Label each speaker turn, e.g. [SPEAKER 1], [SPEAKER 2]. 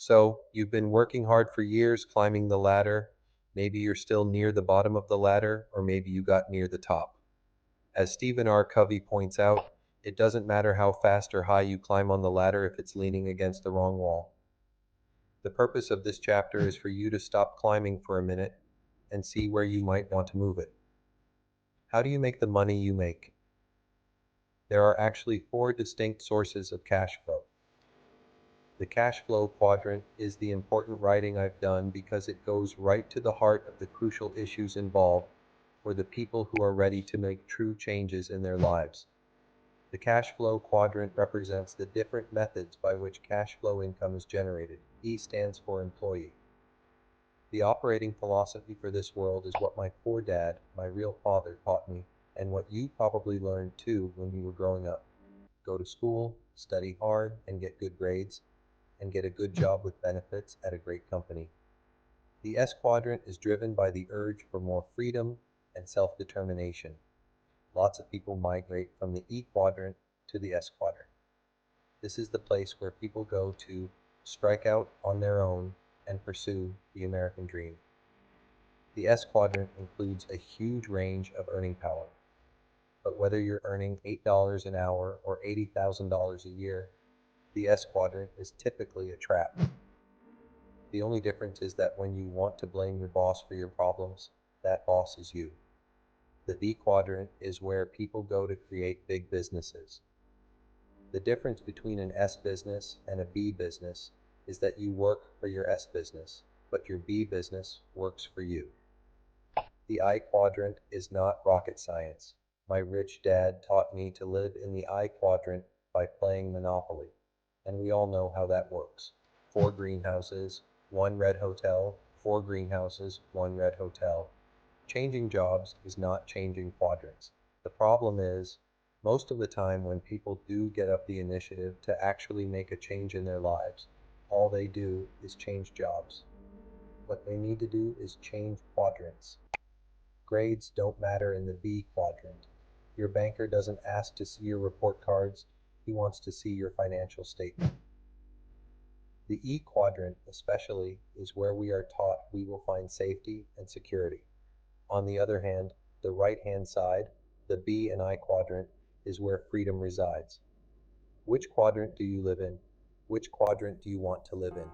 [SPEAKER 1] So, you've been working hard for years climbing the ladder. Maybe you're still near the bottom of the ladder, or maybe you got near the top. As Stephen R. Covey points out, it doesn't matter how fast or high you climb on the ladder if it's leaning against the wrong wall. The purpose of this chapter is for you to stop climbing for a minute and see where you might want to move it. How do you make the money you make? There are actually four distinct sources of cash flow. The cash flow quadrant is the important writing I've done because it goes right to the heart of the crucial issues involved for the people who are ready to make true changes in their lives. The cash flow quadrant represents the different methods by which cash flow income is generated. E stands for employee. The operating philosophy for this world is what my poor dad, my real father, taught me, and what you probably learned too when you were growing up. Go to school, study hard, and get good grades, and get a good job with benefits at a great company. The S quadrant is driven by the urge for more freedom and self-determination. Lots of people migrate from the E quadrant to the S quadrant. This is the place where people go to strike out on their own and pursue the American dream. The S quadrant includes a huge range of earning power. But whether you're earning $8 an hour or $80,000 a year, the S quadrant is typically a trap. The only difference is that when you want to blame your boss for your problems, that boss is you. The B quadrant is where people go to create big businesses. The difference between an S business and a B business is that you work for your S business, but your B business works for you. The I quadrant is not rocket science. My rich dad taught me to live in the I quadrant by playing Monopoly, and we all know how that works. 4 greenhouses, 1 red hotel, 4 greenhouses, 1 red hotel. Changing jobs is not changing quadrants. The problem is, most of the time when people do get up the initiative to actually make a change in their lives, all they do is change jobs. What they need to do is change quadrants. Grades don't matter in the B quadrant. Your banker doesn't ask to see your report cards, he wants to see your financial statement. The E quadrant, especially, is where we are taught we will find safety and security. On the other hand, the right-hand side, the B and I quadrant, is where freedom resides. Which quadrant do you live in? Which quadrant do you want to live in?